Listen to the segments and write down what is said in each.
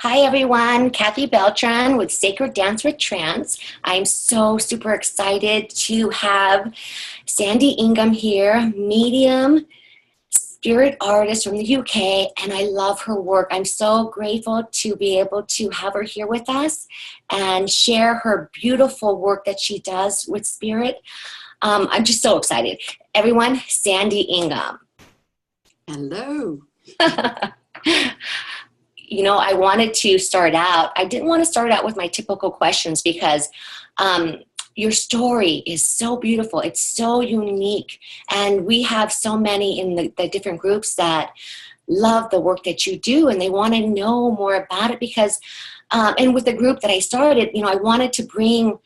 Hi everyone, Kathy Beltran with Sacred Dance with Trance. I'm so super excited to have Sandy Ingham here, medium, spirit artist from the UK, and I love her work. I'm so grateful to be able to have her here with us and share her beautiful work that she does with spirit. I'm just so excited. Everyone, Sandy Ingham. Hello. You know, I wanted to start out, I didn't want to start out with my typical questions because your story is so beautiful. It's so unique. And we have so many in the different groups that love the work that you do and they want to know more about it because, and with the group that I started, you know, I wanted to bring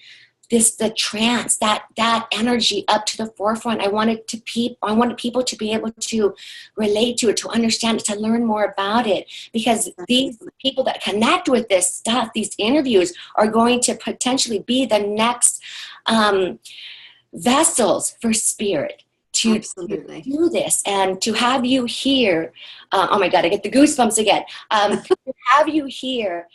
the trance, that energy up to the forefront. I wanted people to be able to relate to it, to understand it, to learn more about it. Because these people that connect with this stuff, these interviews, are going to potentially be the next vessels for spirit to do this. And to have you here, oh my God, I get the goosebumps again. To have you here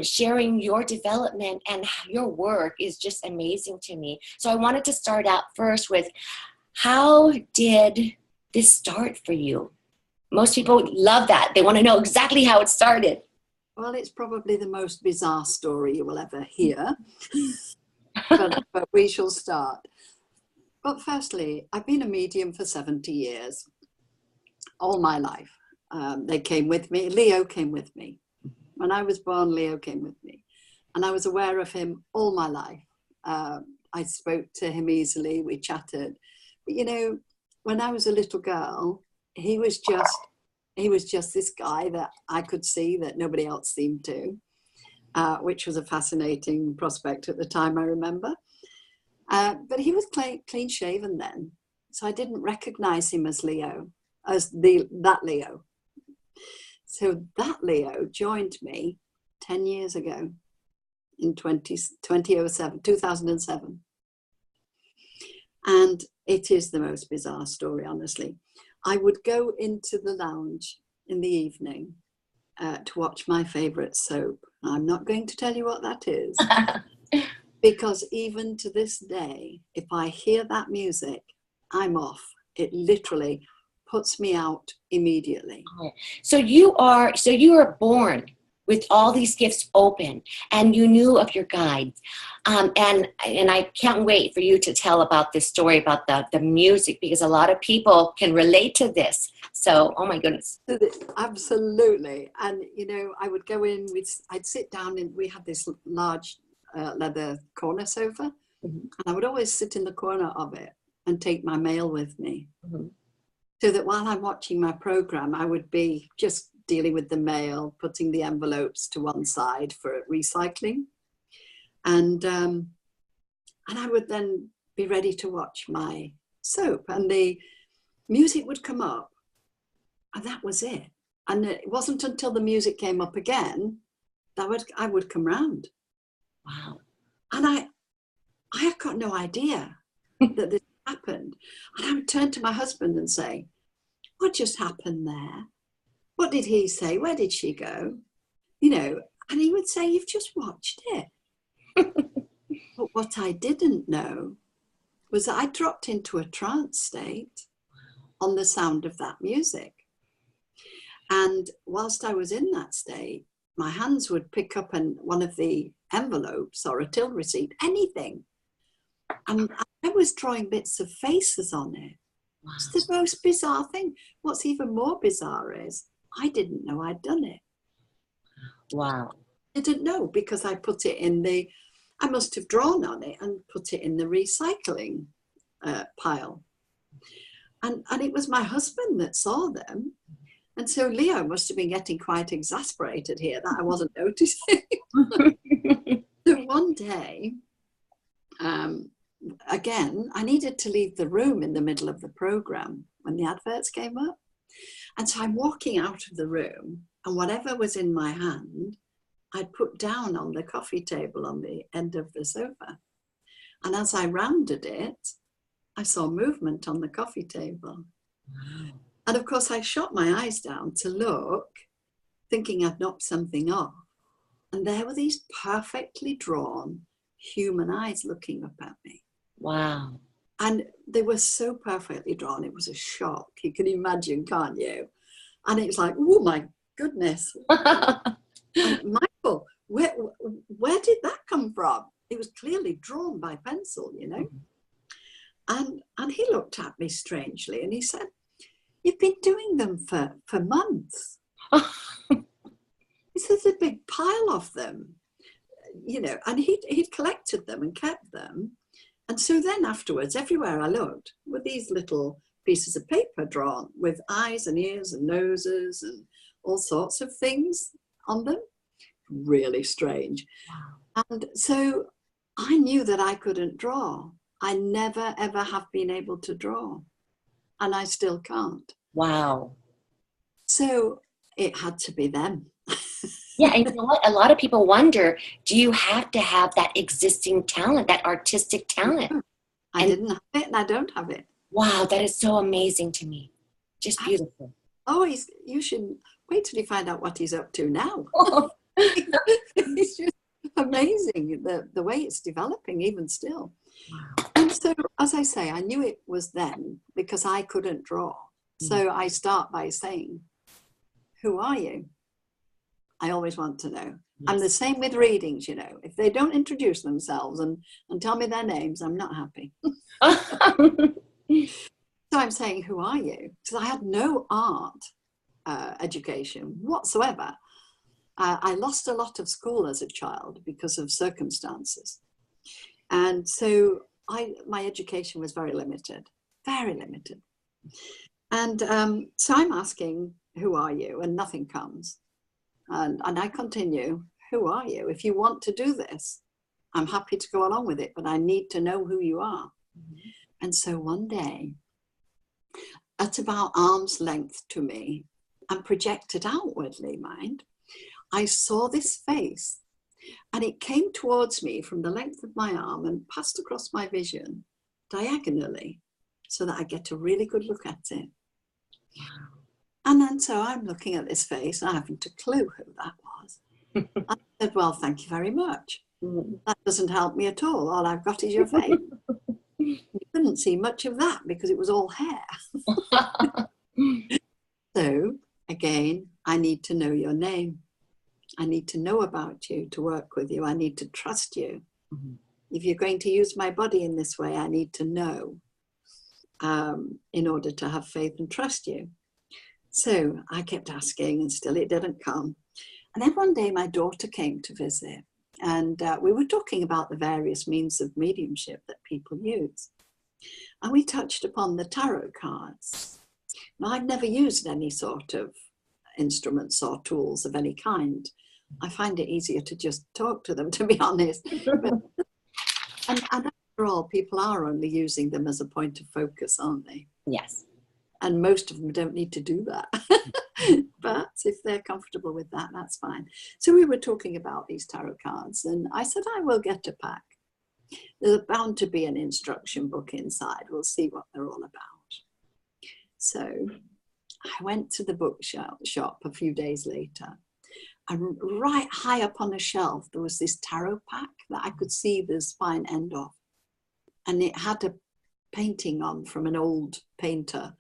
sharing your development and your work is just amazing to me. So I wanted to start out first with, how did this start for you? Most people love that. They want to know exactly how it started. Well, it's probably the most bizarre story you will ever hear, but we shall start. But firstly, I've been a medium for 70 years, all my life. They came with me. Leo came with me. When I was born, Leo came with me. And I was aware of him all my life. I spoke to him easily, we chatted. But you know, when I was a little girl, he was just this guy that I could see that nobody else seemed to, which was a fascinating prospect at the time, I remember. But he was clean shaven then. So I didn't recognize him as Leo, that Leo. So that Leo joined me 10 years ago in 2007. And it is the most bizarre story, honestly. I would go into the lounge in the evening to watch my favorite soap. I'm not going to tell you what that is, because even to this day, if I hear that music, I'm off. It literally puts me out immediately. So you were born with all these gifts open, and you knew of your guides, and I can't wait for you to tell about this story about the music, because a lot of people can relate to this. So, oh my goodness. Absolutely. And you know, I would go in, I'd sit down, and we had this large leather corner sofa, and I would always sit in the corner of it and take my mail with me. So that while I'm watching my program, I would be just dealing with the mail, putting the envelopes to one side for recycling. And I would then be ready to watch my soap, and the music would come up, and that was it. And it wasn't until the music came up again that I would come round. Wow. And I had got no idea that this happened. And I would turn to my husband and say, what just happened there? What did he say? Where did she go? You know, and he would say, you've just watched it. But what I didn't know was that I dropped into a trance state on the sound of that music. And whilst I was in that state, my hands would pick up one of the envelopes or a till receipt, anything. And I was drawing bits of faces on it. Wow. It's the most bizarre thing. What's even more bizarre is I didn't know I'd done it. Wow. I didn't know, because I put it in I must have drawn on it and put it in the recycling pile. And it was my husband that saw them. And so Leo must have been getting quite exasperated here that I wasn't noticing. So one day, again, I needed to leave the room in the middle of the program when the adverts came up. And so I'm walking out of the room, and whatever was in my hand, I'd put down on the coffee table on the end of the sofa. And as I rounded it, I saw movement on the coffee table. Wow. And of course, I shot my eyes down to look, thinking I'd knocked something off. And there were these perfectly drawn human eyes looking up at me. Wow. And they were so perfectly drawn. It was a shock. You can imagine, can't you? And it was like, oh my goodness. And Michael, where did that come from? It was clearly drawn by pencil, you know. And he looked at me strangely and he said, you've been doing them for months. He said, there's a big pile of them, you know, and he'd collected them and kept them. And so then afterwards, everywhere I looked were these little pieces of paper drawn with eyes and ears and noses and all sorts of things on them. Really strange. Wow. And so I knew that I couldn't draw. I never, ever have been able to draw. And I still can't. Wow. So it had to be them. Yeah, and you know what? A lot of people wonder, do you have to have that existing talent, that artistic talent? I didn't have it and I don't have it. Wow, that is so amazing to me. Just beautiful. Oh, you should wait till you find out what he's up to now. It's just amazing the way it's developing even still. Wow. And so, as I say, I knew it was them because I couldn't draw. So I start by saying, who are you? I always want to know. Yes. And the same with readings, you know. If they don't introduce themselves and tell me their names, I'm not happy. So I'm saying, who are you? Because I had no art education whatsoever. I lost a lot of school as a child because of circumstances. And so my education was very limited, very limited. And so I'm asking, who are you? And nothing comes. And I continue, who are you? If you want to do this, I'm happy to go along with it, but I need to know who you are. Mm-hmm. And so one day, at about arm's length to me, and projected outwardly, mind, I saw this face, and it came towards me from the length of my arm and passed across my vision diagonally so that I get a really good look at it. Wow. And then so I'm looking at this face and I haven't a clue who that was. I said, well, thank you very much. That doesn't help me at all. All I've got is your face. You couldn't see much of that because it was all hair. So again, I need to know your name. I need to know about you to work with you. I need to trust you. Mm-hmm. If you're going to use my body in this way, I need to know in order to have faith and trust you. So I kept asking and still it didn't come. And then one day my daughter came to visit and we were talking about the various means of mediumship that people use. And we touched upon the tarot cards. Now, I've never used any sort of instruments or tools of any kind. I find it easier to just talk to them, to be honest. And after all, people are only using them as a point of focus, aren't they? Yes. And most of them don't need to do that. But if they're comfortable with that, that's fine. So we were talking about these tarot cards and I said, I will get a pack. There's bound to be an instruction book inside. We'll see what they're all about. So I went to the bookshop a few days later, and right high up on a shelf, there was this tarot pack that I could see the spine end of. And it had a painting on from an old painter.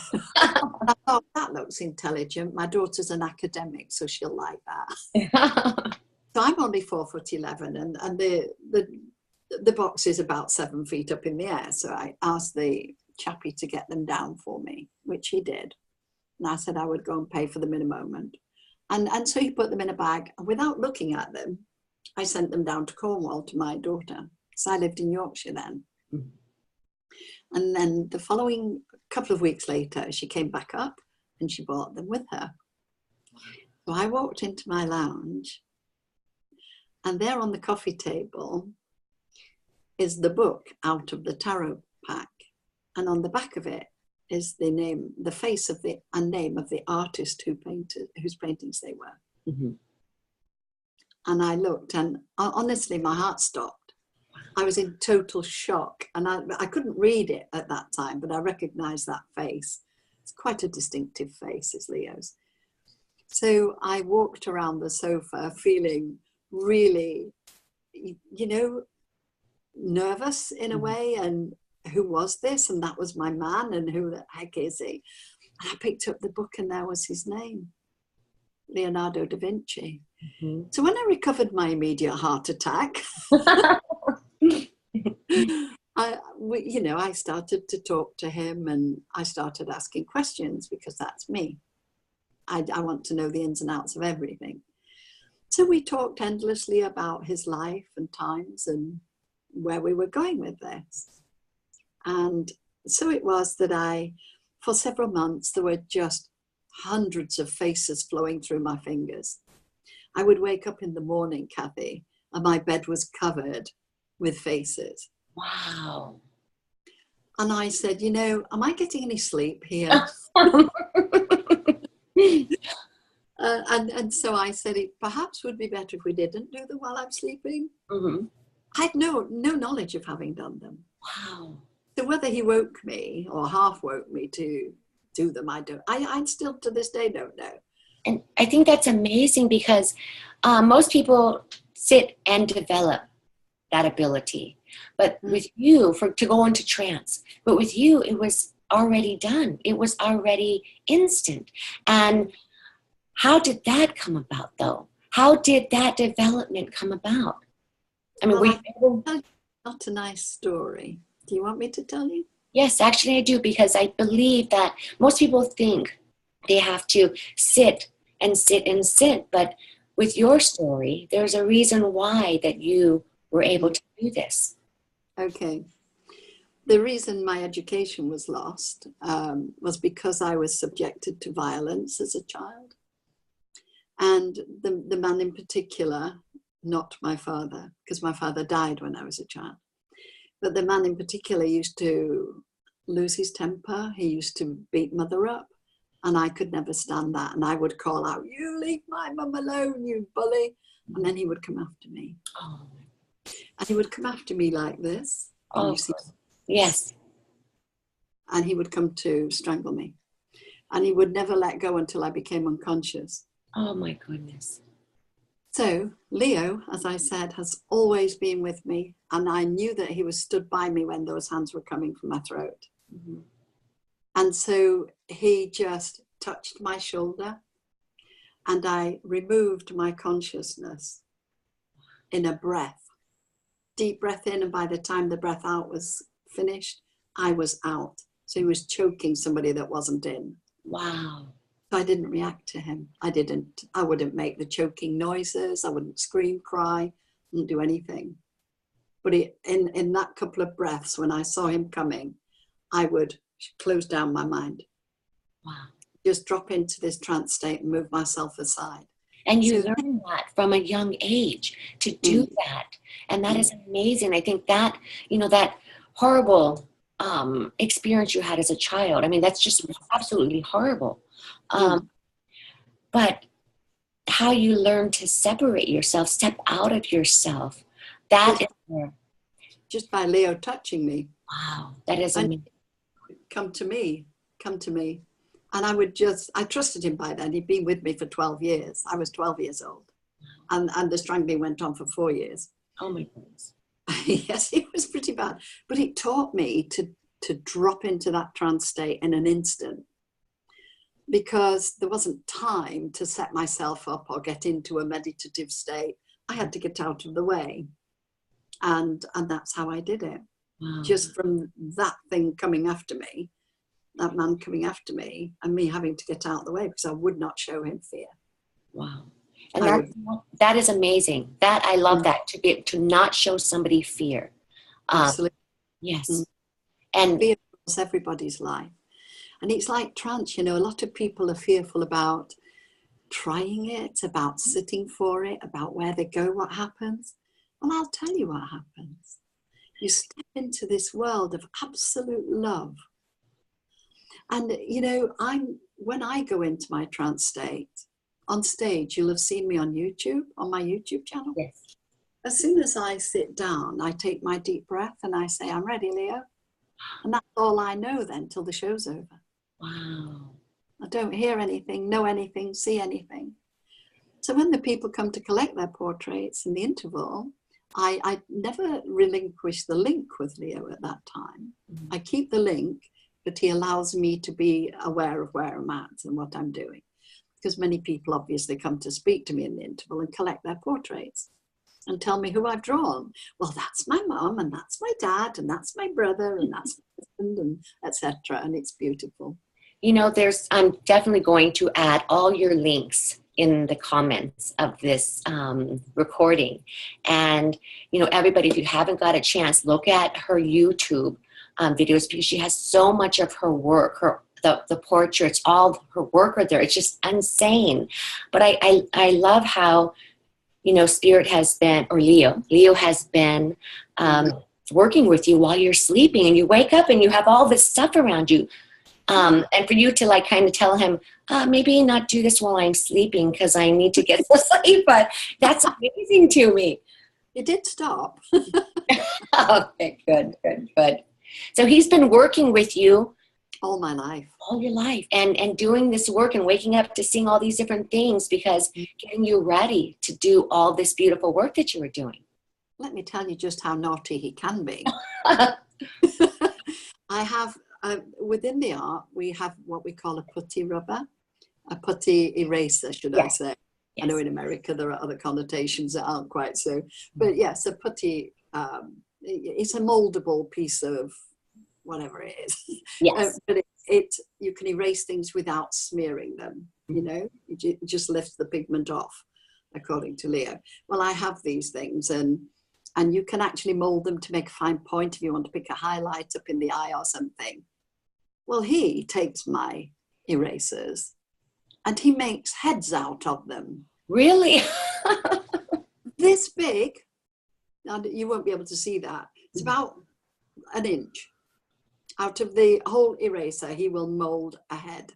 I thought, that looks intelligent. My daughter's an academic, so she'll like that. So I'm only 4'11", and the box is about 7 feet up in the air. So I asked the chappie to get them down for me, which he did. And I said I would go and pay for them in a moment. And so he put them in a bag. And without looking at them, I sent them down to Cornwall to my daughter, because I lived in Yorkshire then. Mm-hmm. And then the following couple of weeks later, she came back up and she brought them with her. So I walked into my lounge, and there on the coffee table is the book out of the tarot pack. And on the back of it is the name, the face of the, and name of the artist who painted, whose paintings they were. Mm-hmm. And I looked, and honestly, my heart stopped. I was in total shock, and I couldn't read it at that time, but I recognized that face. It's quite a distinctive face, is Leo's. So I walked around the sofa feeling really, nervous in a way. And who was this? And that was my man. And who the heck is he? And I picked up the book and there was his name, Leonardo da Vinci. Mm-hmm. So when I recovered my immediate heart attack, I started to talk to him and I started asking questions because that's me. I want to know the ins and outs of everything. So we talked endlessly about his life and times and where we were going with this. And so it was that for several months, there were just hundreds of faces flowing through my fingers. I would wake up in the morning, Kathy, and my bed was covered with faces. Wow. And I said, am I getting any sleep here? And so I said, it perhaps would be better if we didn't do them while I'm sleeping. Mm-hmm. I had no knowledge of having done them. Wow. So whether he woke me or half woke me to do them, I still to this day don't know. And I think that's amazing because most people sit and develop that ability. But with you, to go into trance, but with you, it was already done. It was already instant. And how did that come about, though? How did that development come about? I mean, not a nice story. Do you want me to tell you? Yes, actually I do, because I believe that most people think they have to sit and sit and sit. But with your story, there's a reason why that you were able to do this. Okay. The reason my education was lost was because I was subjected to violence as a child. And the man in particular, not my father, because my father died when I was a child. But the man in particular used to lose his temper. He used to beat mother up. And I could never stand that. And I would call out, "You leave my mum alone, you bully." And then he would come after me. Oh. And he would come after me like this. Oh, you see? Yes. And he would come to strangle me. And he would never let go until I became unconscious. Oh, my goodness. So Leo, as I said, has always been with me. And I knew that he was stood by me when those hands were coming from my throat. Mm-hmm. And so he just touched my shoulder and I removed my consciousness in a breath. Deep breath in, and by the time the breath out was finished, I was out. So he was choking somebody that wasn't in. Wow. So I didn't react to him. I wouldn't make the choking noises. I wouldn't scream, cry, wouldn't do anything. But in that couple of breaths, when I saw him coming, I would close down my mind. Wow. Just drop into this trance state and move myself aside. And you learn that from a young age to do that. And that is amazing. I think that, that horrible experience you had as a child, I mean, that's just absolutely horrible. But how you learn to separate yourself, step out of yourself, that is just by Leo touching me. Wow, that is amazing. Come to me. And I trusted him by then. He'd been with me for 12 years. I was 12 years old. And the strangling went on for 4 years. Oh my goodness. Yes, it was pretty bad. But it taught me to drop into that trance state in an instant. Because there wasn't time to set myself up or get into a meditative state. I had to get out of the way. And that's how I did it. Wow. Just from that thing coming after me, that man coming after me, and me having to get out of the way because I would not show him fear. Wow. And that is amazing. That I love that, to not show somebody fear. Absolutely. Yes. And fear is everybody's life. And it's like trance, a lot of people are fearful about trying it, about sitting for it, about where they go, what happens. Well, I'll tell you what happens. You step into this world of absolute love. And, when I go into my trance state, on stage, you'll have seen me on YouTube, on my YouTube channel. Yes. As soon as I sit down, I take my deep breath and I say, "I'm ready, Leo." And that's all I know then till the show's over. Wow. I don't hear anything, know anything, see anything. So when the people come to collect their portraits in the interval, I never relinquish the link with Leo at that time. I keep the link, but he allows me to be aware of where I'm at and what I'm doing. Because many people obviously come to speak to me in the interval and collect their portraits and tell me who I've drawn. Well, that's my mum, and that's my dad, and that's my brother, and that's my husband, and etc. And it's beautiful. You know, I'm definitely going to add all your links in the comments of this recording. And, you know, everybody, if you haven't got a chance, look at her YouTube videos, because she has so much of her work, the portraits, all her work are there. It's just insane. But I love how, you know, Spirit has been, or Leo has been working with you while you're sleeping, and you wake up and you have all this stuff around you. And for you to like kind of tell him, maybe not do this while I'm sleeping because I need to get some sleep, but that's amazing to me. It did stop. Okay, good. So he's been working with you all my life. All your life, and doing this work and waking up to seeing all these different things, because getting you ready to do all this beautiful work that you were doing. Let me tell you just how naughty he can be. I have, within the art, we have what we call a putty rubber, a putty eraser, should I say. Yes. I know in America there are other connotations that aren't quite so, but yes, a putty, it's a moldable piece of whatever it is. Yes. But you can erase things without smearing them, you know, you just lift the pigment off, according to Leo. Well, I have these things, and you can actually mold them to make a fine point if you want to pick a highlight up in the eye or something. Well, he takes my erasers and he makes heads out of them. Really? This big, and you won't be able to see that. It's about an inch. Out of the whole eraser, he will mold a head.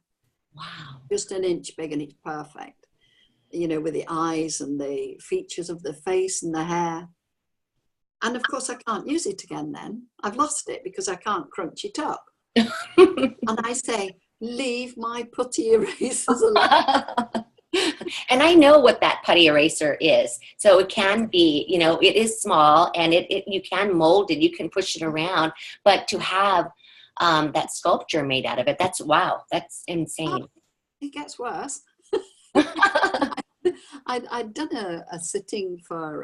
Wow. Just an inch big, and it's perfect. You know, with the eyes and the features of the face and the hair. And of course, I can't use it again then. I've lost it because I can't crunch it up. And I say, leave my putty erasers alone. And I know what that putty eraser is. So it can be, you know, it is small, and you can mold it, you can push it around, but to have that sculpture made out of it, that's insane. Oh, it gets worse. I'd done a sitting for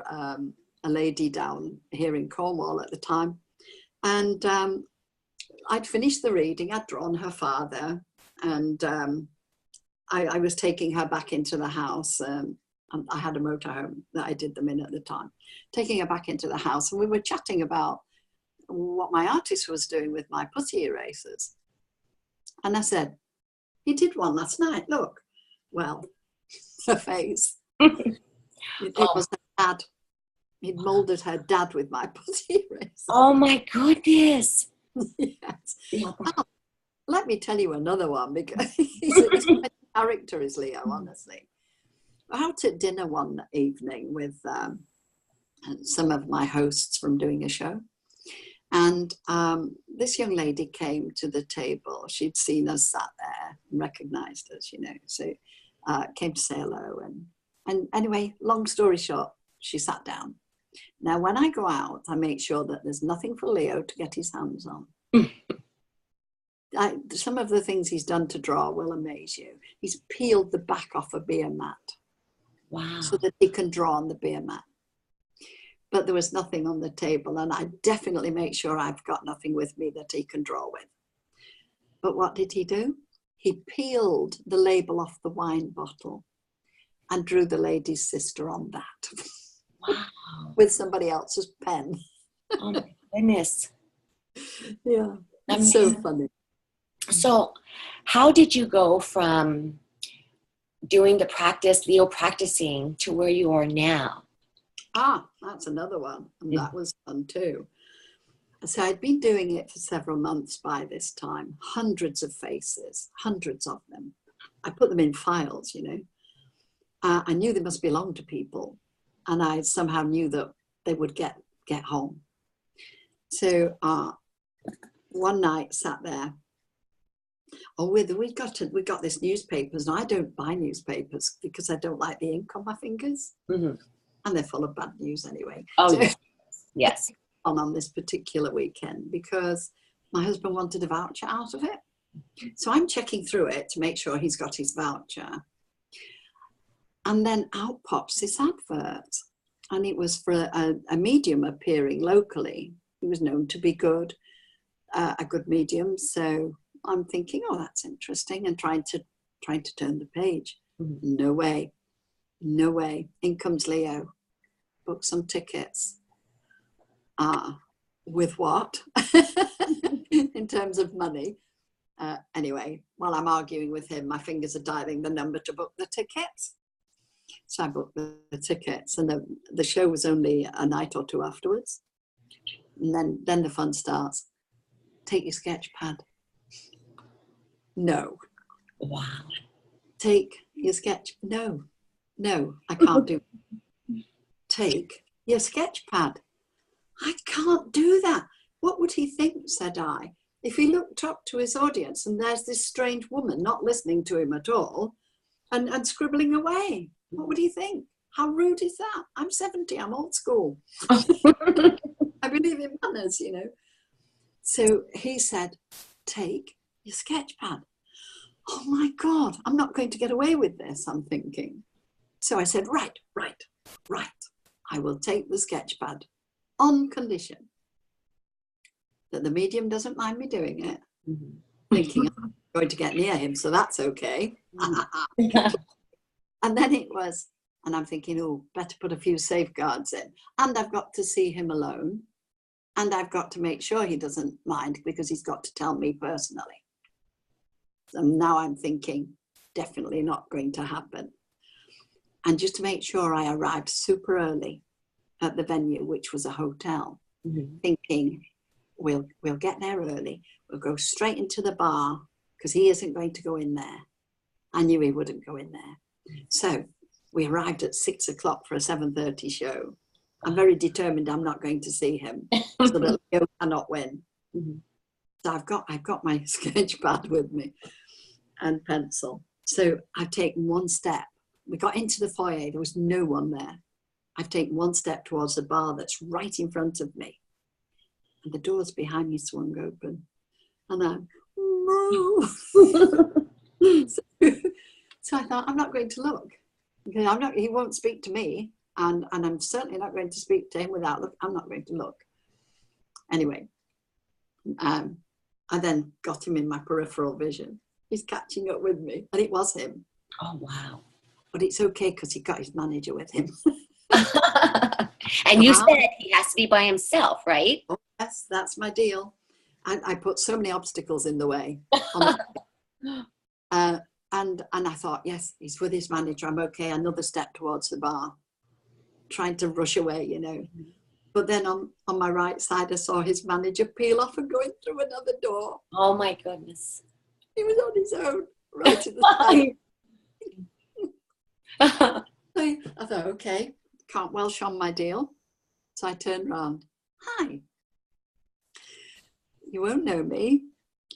a lady down here in Cornwall at the time, and I'd finished the reading. I'd drawn her father, and I was taking her back into the house. And I had a motorhome that I did them in at the time, taking her back into the house, and we were chatting about what my artist was doing with my putty erasers. And I said, he did one last night, look. Well, her face. It was her dad. He'd molded her dad with my putty eraser. Oh my goodness. Yes. Yeah. Oh, let me tell you another one, because he's a character, is Leo, honestly. Out at dinner one evening with some of my hosts from doing a show. And this young lady came to the table. She'd seen us sat there and recognized us, you know. So came to say hello. And anyway, long story short, she sat down. Now, when I go out, I make sure that there's nothing for Leo to get his hands on. Some of the things he's done to draw will amaze you. He's peeled the back off a beer mat. Wow. So that he can draw on the beer mat. But there was nothing on the table, and I definitely make sure I've got nothing with me that he can draw with. But what did he do? He peeled the label off the wine bottle and drew the lady's sister on that. Wow. With somebody else's pen. Oh my goodness. Yeah, it's so funny. So how did you go from doing the practice, Leo practicing, to where you are now? That's another one. And that was fun too. So I'd been doing it for several months by this time. Hundreds of faces, hundreds of them. I put them in files, you know. I knew they must belong to people. And I somehow knew that they would get home. So one night sat there, Oh, we got this newspapers, and I don't buy newspapers because I don't like the ink on my fingers, and they're full of bad news anyway. Oh, so, yes. on this particular weekend because my husband wanted a voucher out of it. So I'm checking through it to make sure he's got his voucher. And then out pops this advert. And it was for a medium appearing locally. He was known to be good, a good medium. So I'm thinking, oh, that's interesting, and trying to turn the page. No way. In comes Leo. Book some tickets. With what? In terms of money. Anyway, while I'm arguing with him, my fingers are dialing the number to book the tickets. So I booked the tickets, and the show was only a night or two afterwards. And then the fun starts. Take your sketch pad. No. Wow. Take your sketch. No, I can't do it. Take your sketch pad. I can't do that. What would he think, said I, if he looked up to his audience and there's this strange woman not listening to him at all and scribbling away? What would he think? How rude is that? I'm 70, I'm old school. I believe in manners, you know. So he said, take your sketch pad. Oh my God, I'm not going to get away with this, I'm thinking. So I said, right. I will take the sketch pad on condition that the medium doesn't mind me doing it. Thinking I'm going to get near him, so that's okay. And then it was, and I'm thinking, oh, better put a few safeguards in. And I've got to see him alone. And I've got to make sure he doesn't mind because he's got to tell me personally. So now I'm thinking, definitely not going to happen. And just to make sure, I arrived super early at the venue, which was a hotel, thinking, we'll get there early. We'll go straight into the bar because he isn't going to go in there. I knew he wouldn't go in there. So we arrived at 6 o'clock for a 7:30 show. I'm very determined I'm not going to see him so that Leo cannot win. So I've got my sketch pad with me and pencil. So I've taken one step. We got into the foyer. There was no one there. I've taken one step towards the bar that's right in front of me. And the doors behind me swung open. And I'm, no. So I thought, I'm not going to look. Because he won't speak to me. And I'm certainly not going to speak to him without look. I'm not going to look. Anyway, I then got him in my peripheral vision. He's catching up with me. And it was him. Oh, wow. But it's okay because he got his manager with him. And you said he has to be by himself, right? Oh, yes, that's my deal. I put so many obstacles in the way. And I thought, yes, he's with his manager. I'm okay. Another step towards the bar. Trying to rush away, you know. But then on my right side, I saw his manager peel off and going through another door. Oh, my goodness. He was on his own, right at the side. I thought, okay, can't Welsh on my deal. So I turned round. Hi. You won't know me,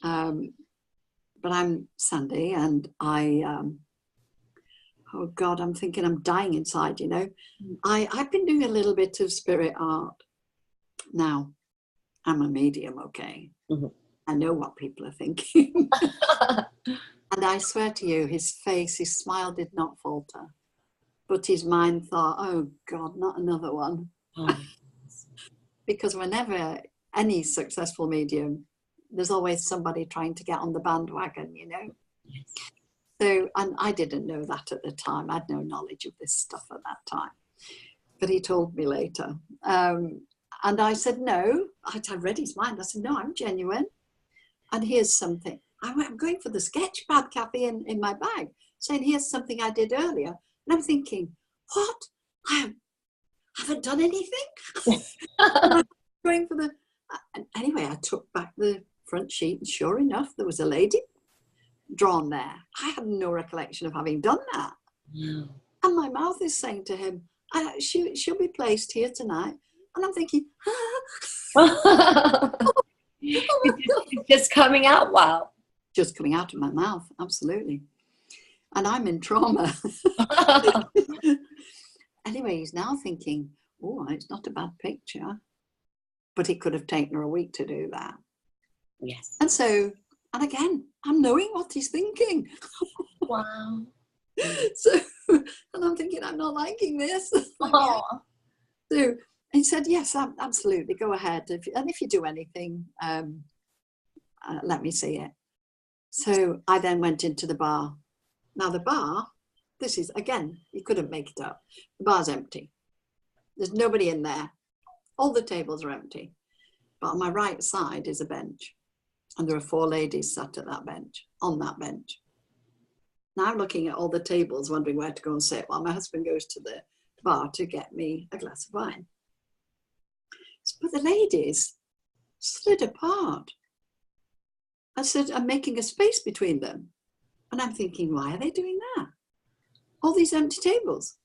but I'm Sandy, and oh God, I'm thinking I'm dying inside, you know. I've been doing a little bit of spirit art. Now, I'm a medium, okay? I know what people are thinking. And I swear to you, his smile did not falter. But his mind thought, oh God, not another one. Because whenever any successful medium, there's always somebody trying to get on the bandwagon, you know? Yes. So, and I didn't know that at the time. I had no knowledge of this stuff at that time. But he told me later. And I said, no. I read his mind. I said, no, I'm genuine. And here's something. I'm going for the sketch pad, Kathy, in my bag, saying, here's something I did earlier. And I'm thinking, what? I haven't done anything? I'm going for the... And anyway, I took back the front sheet, and sure enough, there was a lady drawn there. I had no recollection of having done that. Yeah. And my mouth is saying to him, she'll be placed here tonight. And I'm thinking, it's just coming out. Wow. just coming out of my mouth, absolutely. And I'm in trauma. Anyway, he's now thinking, oh, it's not a bad picture, but it could have taken her a week to do that. Yes. And so, and again, I'm knowing what he's thinking. Wow. So, and I'm thinking, I'm not liking this. Oh. So he said, yes, absolutely, go ahead. And if you do anything, let me see it. So I then went into the bar. Now the bar, this is, again, you couldn't make it up. The bar's empty. There's nobody in there. All the tables are empty. But on my right side is a bench. And there are 4 ladies sat at that bench, on that bench. Now I'm looking at all the tables, wondering where to go and sit while my husband goes to the bar to get me a glass of wine. But the ladies slid apart. I said, I'm making a space between them. And I'm thinking, why are they doing that? All these empty tables.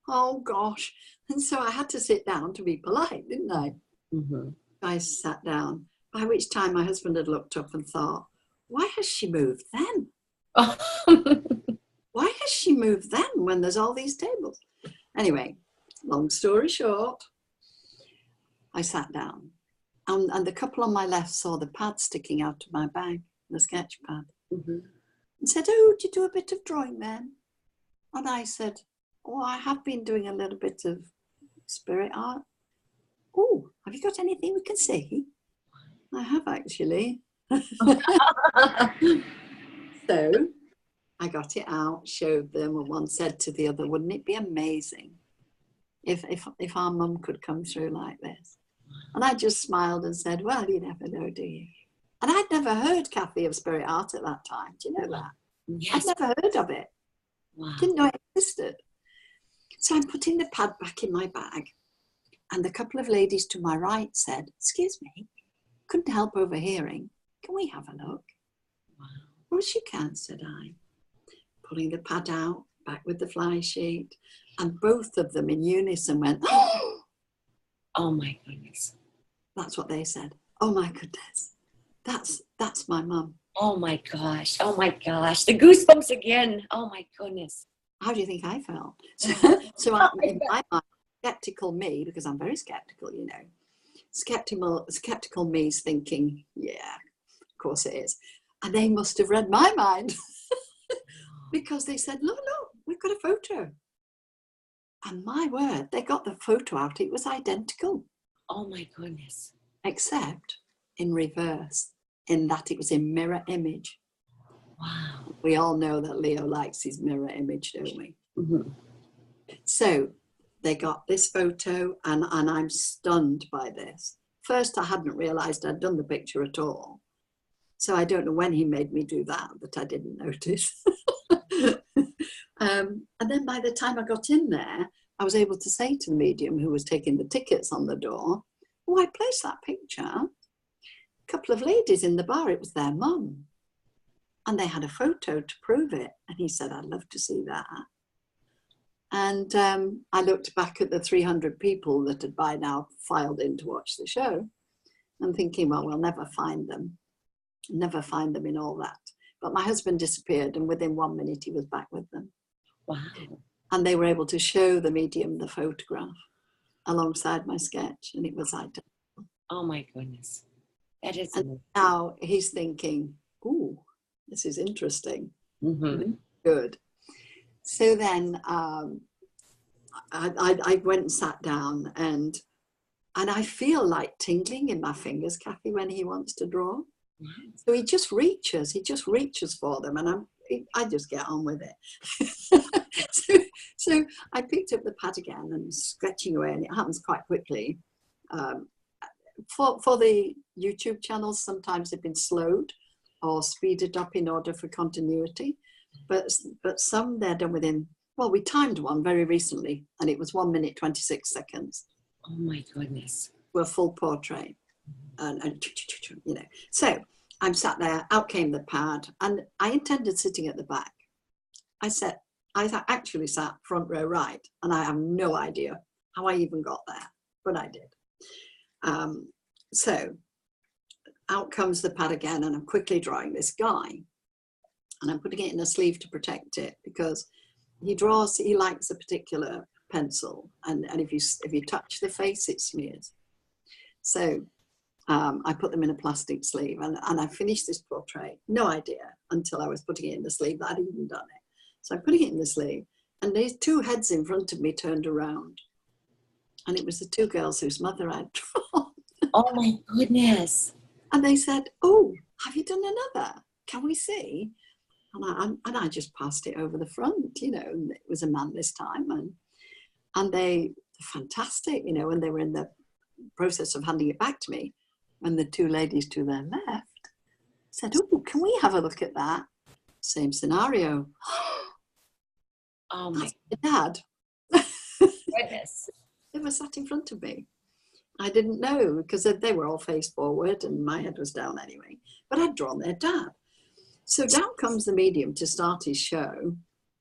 Oh, gosh. And so I had to sit down to be polite, didn't I? Mm-hmm. I sat down, by which time my husband had looked up and thought, why has she moved them? Why has she moved them when there's all these tables? Anyway, long story short, I sat down. And the couple on my left saw the pad sticking out of my bag, the sketch pad. Mm-hmm. And said, oh, do you do a bit of drawing then? And I said, oh, I have been doing a little bit of spirit art. Oh, have you got anything we can see? I have actually. So I got it out, showed them, and one said to the other, wouldn't it be amazing if our mum could come through like this? And I just smiled and said, well, you never know, do you? And I'd never heard, Kathy, of spirit art at that time. Do you know that? Yes. I'd never heard of it. Wow. Didn't know it existed. So I'm putting the pad back in my bag. And the couple of ladies to my right said, excuse me, couldn't help overhearing. Can we have a look? Wow. Of course you can, said I. Pulling the pad out, back with the fly sheet. And both of them in unison went, oh! Oh my goodness. That's what they said. Oh my goodness. That's my mum. Oh my gosh. Oh my gosh. The goosebumps again. Oh my goodness. How do you think I felt? So in my mind, skeptical me, because I'm very skeptical, you know, skeptical me's thinking, yeah, of course it is. And they must have read my mind because they said, look, we've got a photo. And my word, they got the photo out. It was identical. Oh my goodness. Except in reverse, in that it was in mirror image. Wow. We all know that Leo likes his mirror image, don't we? Mm-hmm. So they got this photo and I'm stunned by this. First, I hadn't realized I'd done the picture at all. So I don't know when he made me do that I didn't notice. And then by the time I got in there, I was able to say to the medium who was taking the tickets on the door, oh, I placed that picture. A couple of ladies in the bar, it was their mum. And they had a photo to prove it. And he said, I'd love to see that. And I looked back at the 300 people that had by now filed in to watch the show and thinking, well, we'll never find them in all that. But my husband disappeared and within 1 minute he was back with them. Wow. And they were able to show the medium the photograph alongside my sketch, and it was identical. Oh my goodness. That is and now he's thinking, ooh, this is interesting. mm-hmm. Good. So then I went and sat down and I feel like tingling in my fingers, Kathy, when he wants to draw. Mm-hmm. So he just reaches for them, and I just get on with it. so I picked up the pad again and sketching away, and it happens quite quickly. For the YouTube channels, sometimes they've been slowed or speeded up in order for continuity, but some they're done within. Well, we timed one very recently, and it was 1 minute 26 seconds. Oh my goodness! Were full portrait, and you know. So I'm sat there. Out came the pad, and I intended sitting at the back. I actually sat front row right, and I have no idea how I even got there, but I did. So out comes the pad again, and I'm quickly drawing this guy. And I'm putting it in a sleeve to protect it, because he likes a particular pencil. And if you touch the face, it smears. So I put them in a plastic sleeve, and I finished this portrait. No idea until I was putting it in the sleeve that I'd even done it. So I'm putting it in the sleeve, and these two heads in front of me turned around. And it was the two girls whose mother I'd drawn. Oh my goodness. And they said, "Oh, have you done another? Can we see?" And I just passed it over the front, you know, and it was a man this time. And they, fantastic, you know, when they were in the process of handing it back to me, and the two ladies to their left said, "Oh, can we have a look at that?" Same scenario. Oh my dad. goodness. They were sat in front of me. I didn't know, because they were all face forward and my head was down anyway, but I'd drawn their dad. So down comes the medium to start his show,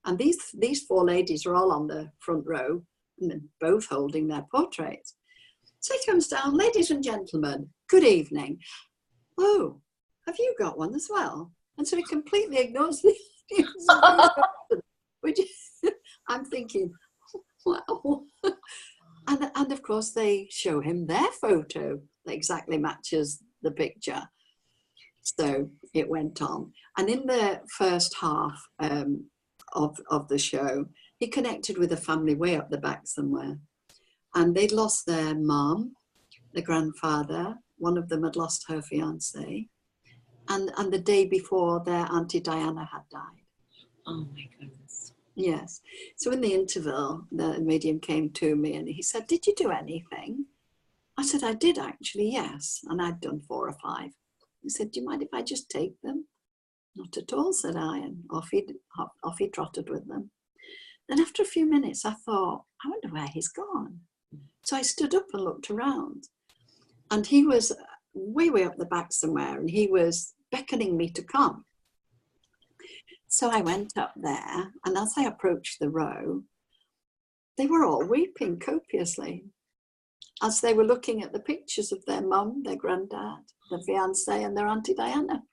and these four ladies are all on the front row, and they're both holding their portraits. So he comes down, "Ladies and gentlemen, good evening. Oh, have you got one as well?" And so he completely ignores the audience, which I'm thinking, wow. And of course they show him their photo that exactly matches the picture. So it went on. And in the first half of the show, he connected with a family way up the back somewhere. And they'd lost their mum, the grandfather. One of them had lost her fiancé. And the day before, their Auntie Diana had died. Oh my goodness. Yes. So in the interval, the medium came to me and he said, "Did you do anything?" I said, "I did actually, yes." And I'd done 4 or 5. He said, "Do you mind if I just take them?" "Not at all," said I, and off he trotted with them. Then after a few minutes, I thought, I wonder where he's gone. So I stood up and looked around, and he was way up the back somewhere, and he was beckoning me to come. So I went up there, and as I approached the row, they were all weeping copiously as they were looking at the pictures of their mum, their granddad, their fiancé, and their Auntie Diana.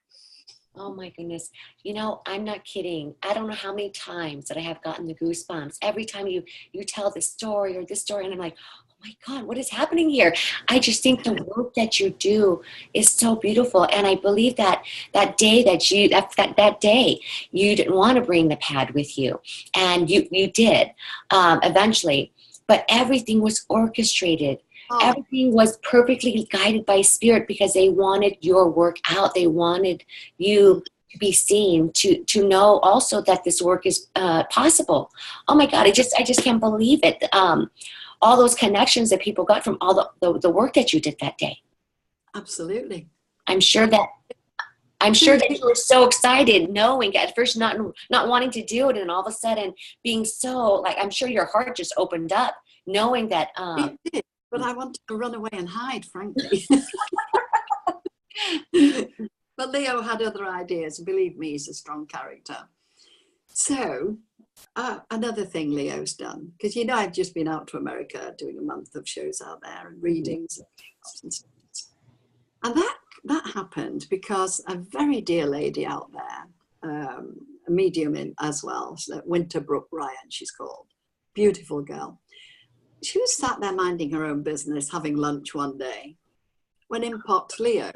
Oh my goodness. You know, I'm not kidding. I don't know how many times that I have gotten the goosebumps every time you tell this story or this story, and I'm like, oh my God, what is happening here? I just think the work that you do is so beautiful. And I believe that that day that day, you didn't want to bring the pad with you, and you did eventually, but everything was orchestrated. Oh, Everything was perfectly guided by spirit, because they wanted your work out. They wanted you to be seen, to know also that this work is possible. Oh my God, I just can't believe it. All those connections that people got from all the work that you did that day. absolutely. I'm sure that you were so excited, knowing at first not wanting to do it, and all of a sudden being so, like, I'm sure your heart just opened up, knowing that. It did, but I wanted to run away and hide, frankly. But Leo had other ideas. Believe me, he's a strong character. So another thing Leo's done, because you know I've just been out to America doing a month of shows out there and readings and that happened because a very dear lady out there, a medium as well, Winterbrook Ryan, she's called, beautiful girl. She was sat there minding her own business, having lunch one day, when in popped Leo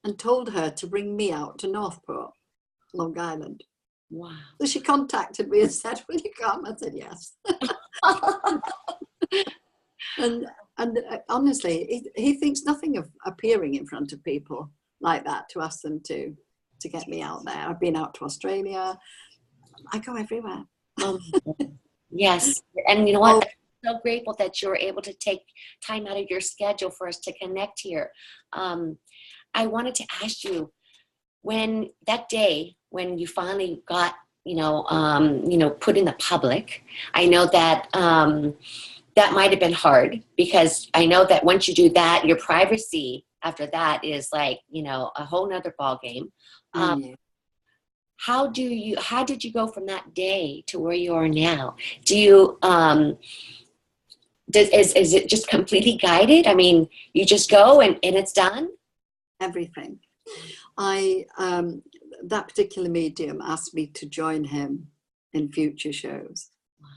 and told her to bring me out to Northport, Long Island. Wow. So she contacted me and said, "Will you come?" I said, "Yes." and honestly, he thinks nothing of appearing in front of people like that to ask them to get me out there. I've been out to Australia. I go everywhere. Yes. And you know what? I'm so grateful that you were able to take time out of your schedule for us to connect here. I wanted to ask you, when that day when you finally got put in the public, I know that that might have been hard, because I know that once you do that, your privacy after that is like, a whole nother ball game. How did you go from that day to where you are now? Do you is it just completely guided? I mean, you just go and it's done? everything. That particular medium asked me to join him in future shows. Wow.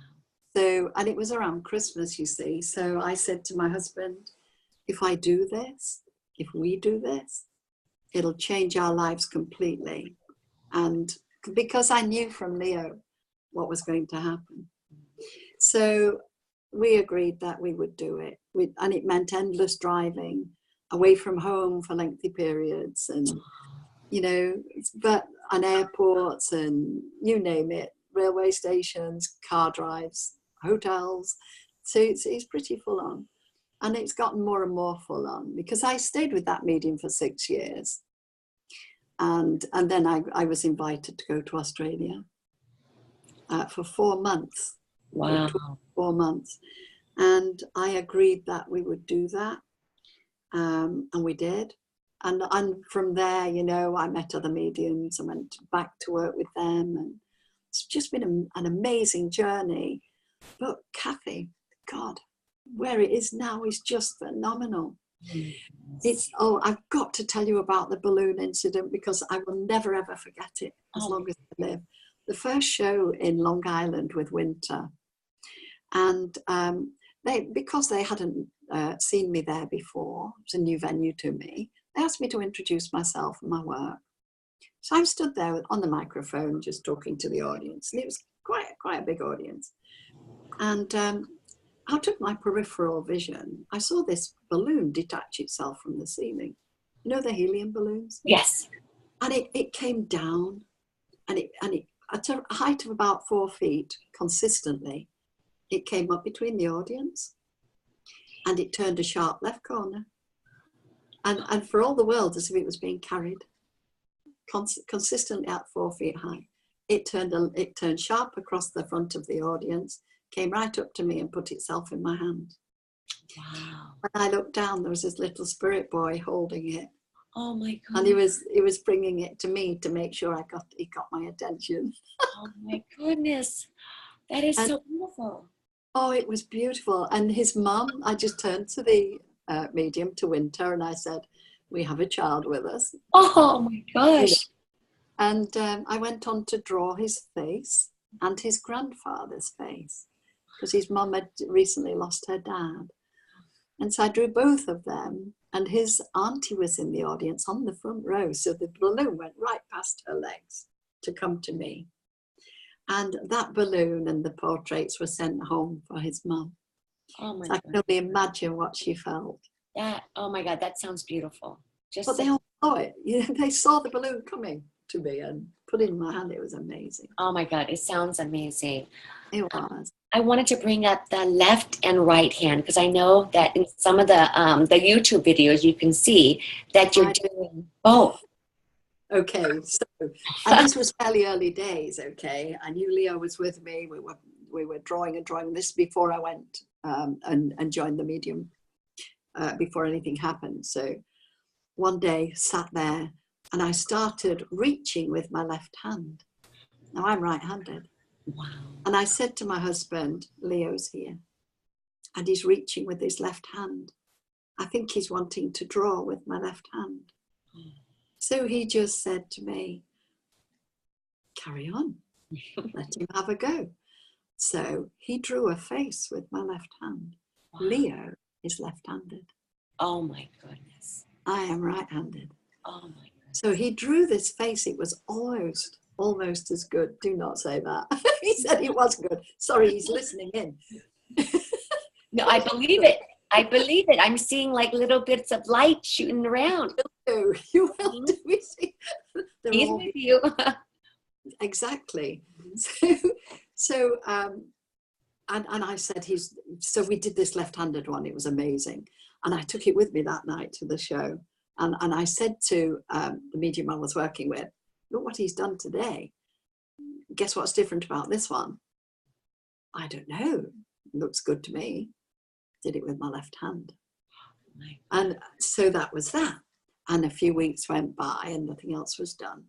So, and it was around Christmas, you see. So I said to my husband, if I do this, if we do this, it'll change our lives completely. And because I knew from Leo what was going to happen. So we agreed that we would do it. And it meant endless driving away from home for lengthy periods, and, you know, and airports and you name it, railway stations, car drives, hotels. So it's pretty full on. And it's gotten more and more full on because I stayed with that medium for 6 years. And then I was invited to go to Australia for 4 months. Wow. 4 months. And I agreed that we would do that. And we did. And from there, you know, I met other mediums. I went back to work with them. And it's just been an amazing journey. But Kathy, God, where it is now is just phenomenal. I've got to tell you about the balloon incident because I will never ever forget it as long as I live. The first show in Long Island with Winter, and because they hadn't seen me there before, it was a new venue to me, they asked me to introduce myself and my work. So I stood there on the microphone just talking to the audience, and it was quite a big audience. And out of my peripheral vision, I saw this balloon detach itself from the ceiling. You know the helium balloons? Yes. And it came down, and it at a height of about 4 feet consistently. It came up between the audience, and it turned a sharp left corner. And for all the world, as if it was being carried consistently at 4 feet high. It turned sharp across the front of the audience, came right up to me and put itself in my hand. Wow. When I looked down, there was this little spirit boy holding it. Oh my God. And he was bringing it to me to make sure he got my attention. Oh my goodness. That is so beautiful. Oh, it was beautiful. And his mum, I just turned to the medium, to Winter, and I said, we have a child with us. Oh my gosh. And I went on to draw his face and his grandfather's face, because his mum had recently lost her dad. And so I drew both of them, and his auntie was in the audience on the front row. So the balloon went right past her legs to come to me. And that balloon and the portraits were sent home for his mum. Oh my So I God. can only imagine what she felt. Oh my God, that sounds beautiful. But they all saw it. They saw the balloon coming to me and put it in my hand. It was amazing. Oh my God, it sounds amazing. It was. I wanted to bring up the left and right hand, because I know that in some of the YouTube videos you can see that you're doing both. Okay, so, and this was fairly early days, okay? I knew Leo was with me. We were drawing this before I went and joined the medium, before anything happened. So one day, sat there, and I started reaching with my left hand. Now I'm right-handed. Wow. And I said to my husband, Leo's here, and he's reaching with his left hand. I think he's wanting to draw with my left hand. So he just said to me, carry on, let him have a go. So he drew a face with my left hand. Wow. Leo is left-handed. Oh my goodness. I am right-handed. Oh my goodness. So he drew this face. It was almost as good. Do not say that. He said it was good. Sorry, he's listening in. No, I believe it. I believe it. I'm seeing like little bits of light shooting around. You will do. He's with you. Exactly. So and I said so we did this left-handed one. It was amazing. And I took it with me that night to the show. And I said to the medium I was working with, look what he's done today. Guess what's different about this one? I don't know. Looks good to me. Did it with my left hand. And so that was that. And a few weeks went by and nothing else was done.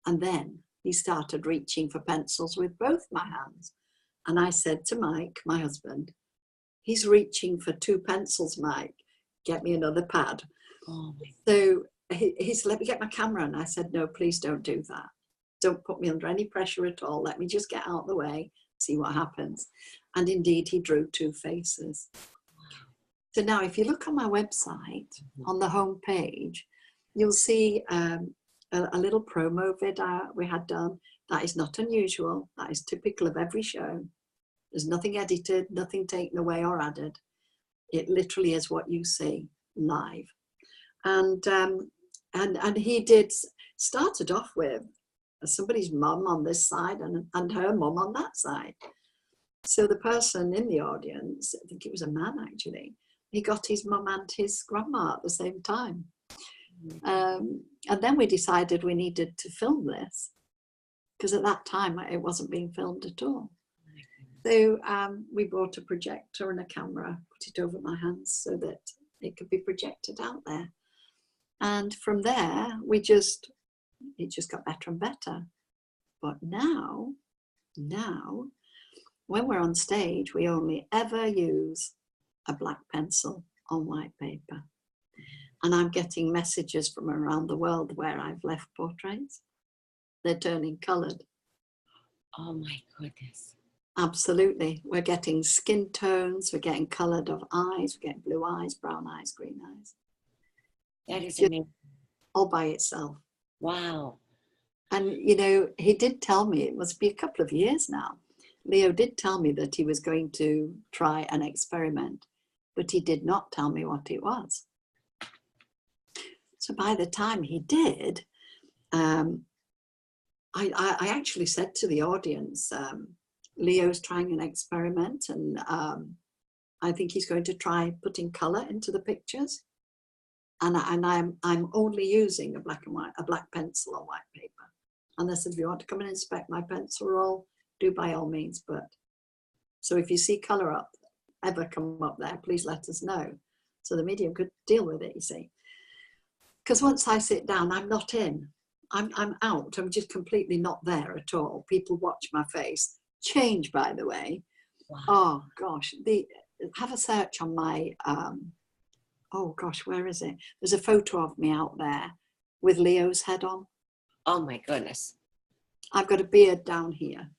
And then he started reaching for pencils with both my hands. And I said to Mike, my husband, he's reaching for 2 pencils, Mike. Get me another pad. Oh. So he said, let me get my camera. And I said, no, please don't do that. Don't put me under any pressure at all. Let me just get out of the way, see what happens. And indeed, he drew two faces. So now if you look on my website, on the home page, you'll see a little promo vid we had done. That is not unusual. That is typical of every show. There's nothing edited, nothing taken away or added. It literally is what you see live. And he started off with somebody's mum on this side and her mum on that side. So the person in the audience, I think it was a man actually, he got his mum and his grandma at the same time. And then we decided we needed to film this, because at that time it wasn't being filmed at all. So we bought a projector and a camera, put it over my hands so that it could be projected out there. And from there, it just got better and better. But now, when we're on stage, we only ever use a black pencil on white paper. And I'm getting messages from around the world where I've left portraits. They're turning coloured. Oh my goodness. Absolutely. We're getting skin tones, we're getting coloured of eyes, we're getting blue eyes, brown eyes, green eyes. That is amazing. All by itself. Wow. And, you know, he did tell me, it must be a couple of years now, Leo did tell me that he was going to try an experiment, but he did not tell me what it was. So by the time he did, I actually said to the audience, Leo's trying an experiment, and I think he's going to try putting colour into the pictures. And I'm only using a black pencil on white paper. And I said, if you want to come and inspect my pencil roll, do by all means. But so if you see colour ever come up there, please let us know, so the medium could deal with it, you see. Because once I sit down, I'm not in. I'm out. I'm just completely not there at all. People watch my face. Change, by the way. Wow. Oh gosh, have a search on my. Oh gosh, where is it? There's a photo of me out there with Leo's head on. Oh my goodness. I've got a beard down here.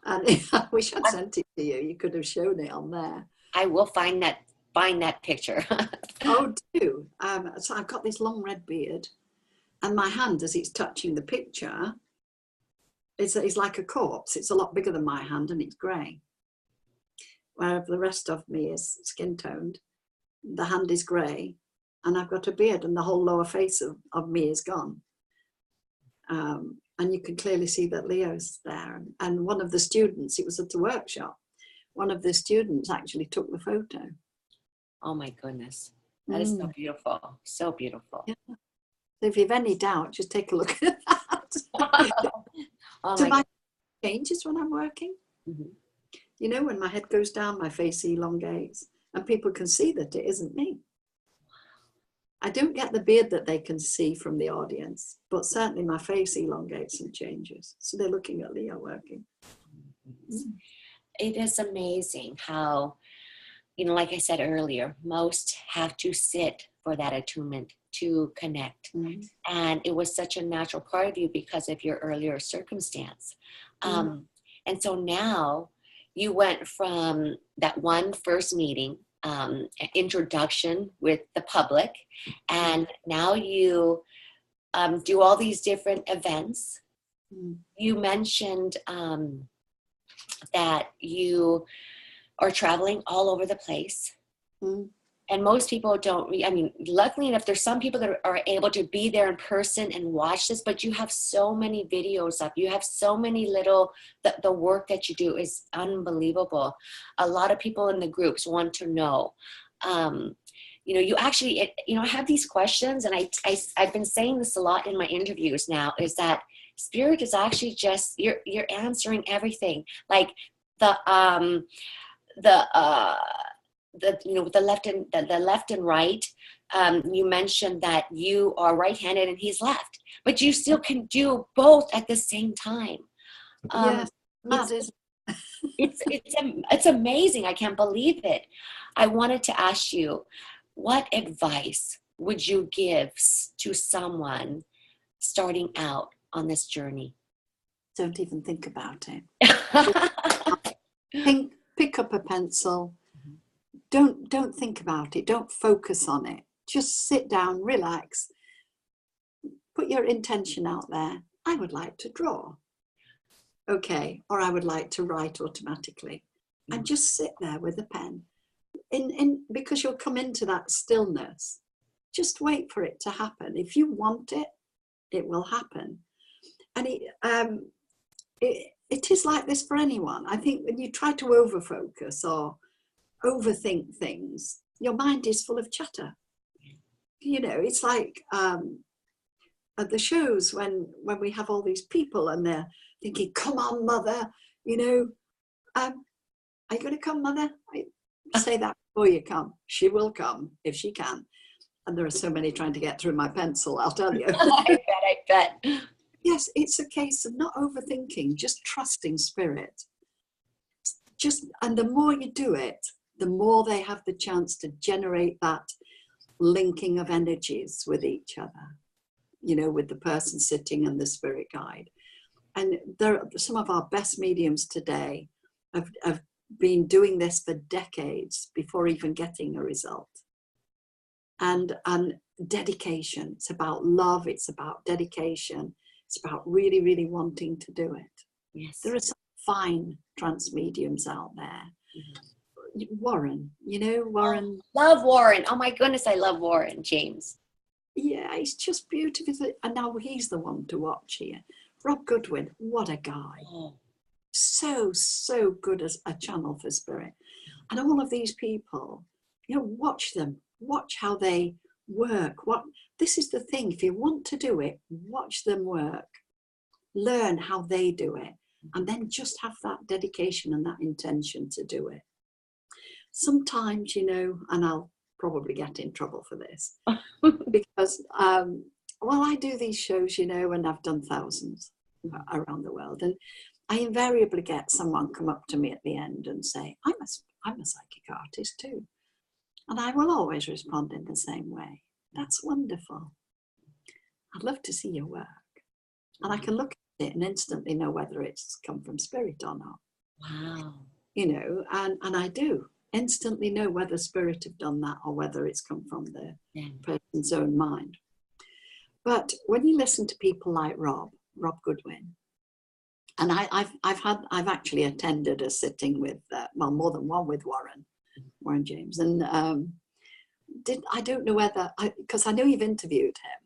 Wow. And I wish I'd sent it to you. You could have shown it on there. I will find that picture. Oh, do. So I've got this long red beard, and my hand, as it's touching the picture, it's like a corpse. It's a lot bigger than my hand, and it's grey. Where the rest of me is skin toned. The hand is grey, and I've got a beard, and the whole lower face of me is gone. And you can clearly see that Leo's there. And one of the students, it was at the workshop, one of the students actually took the photo. Oh my goodness. That is so beautiful. So beautiful. Yeah. So if you have any doubt, just take a look at that. Oh so my changes when I'm working. Mm-hmm. You know, when my head goes down, my face elongates, and people can see that it isn't me. I don't get the beard that they can see from the audience, but certainly my face elongates and changes. So they're looking at Leo working. It is amazing how, you know, like I said earlier, most have to sit for that attunement to connect. Mm-hmm. And it was such a natural part of you because of your earlier circumstance. Mm-hmm. And so now you went from that one first meeting, introduction with the public, and now you do all these different events. Mm-hmm. You mentioned that you are traveling all over the place. Mm-hmm. And most people don't, I mean, luckily enough, there's some people that are able to be there in person and watch this, but you have so many videos up. You have so many the work that you do is unbelievable. A lot of people in the groups want to know. You know, you actually, I have these questions, and I've been saying this a lot in my interviews now, is that spirit is actually just, you're answering everything. Like the left and right. You mentioned that you are right-handed and he's left, but you still can do both at the same time. Yes, it's amazing. I can't believe it. I wanted to ask you, what advice would you give to someone starting out on this journey? Don't even think about it. Pick up a pencil. Don't think about it. Don't focus on it. Just sit down, relax, put your intention out there. I would like to draw. Okay, or I would like to write automatically. And just sit there with a pen. Because you'll come into that stillness. Just wait for it to happen. If you want it, it will happen. And it is like this for anyone. I think when you try to overfocus or overthink things, your mind is full of chatter. You know, it's like at the shows when we have all these people and they're thinking, come on, mother, you know, are you going to come, mother? I say that before you come. She will come if she can. And there are so many trying to get through my pencil, I'll tell you. I bet. Yes, it's a case of not overthinking, just trusting spirit. And the more you do it, the more they have the chance to generate that linking of energies with each other, you know, with the person sitting and the spirit guide. And some of our best mediums today have been doing this for decades before even getting a result. And dedication, it's about love, it's about dedication, it's about really, really wanting to do it. Yes. There are some fine trance mediums out there. Warren, you know, Warren. Oh, love Warren. Oh my goodness, I love Warren, James. Yeah, he's just beautiful. And now he's the one to watch here. Rob Goodwin, what a guy. Oh. So good as a channel for spirit. And all of these people, you know, watch them. Watch how they work. This is the thing. If you want to do it, watch them work. Learn how they do it. And then just have that dedication and that intention to do it. Sometimes, you know, and I'll probably get in trouble for this, because, I do these shows, you know, and I've done thousands around the world. And I invariably get someone come up to me at the end and say, I'm a psychic artist too. And I will always respond in the same way. That's wonderful. I'd love to see your work. And I can look at it and instantly know whether it's come from spirit or not. Wow. You know, and I do instantly know whether spirit have done that or whether it's come from the person's own mind. But when you listen to people like Rob Goodwin, and I've actually attended a sitting with, more than one with Warren James, and I don't know whether, because I know you've interviewed him.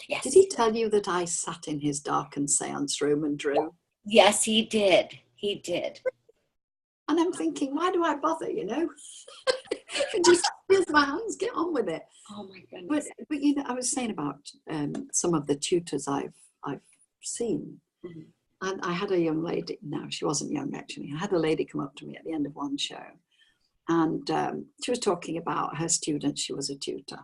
Yes. Did he tell you that I sat in his darkened seance room and drew? Yes, he did. He did. And I'm thinking, why do I bother, you know? Just here's my hands, get on with it. Oh my goodness. But you know, I was saying about some of the tutors I've seen. Mm-hmm. And I had a young lady, no, she wasn't young actually. I had a lady come up to me at the end of one show. And she was talking about her students. She was a tutor.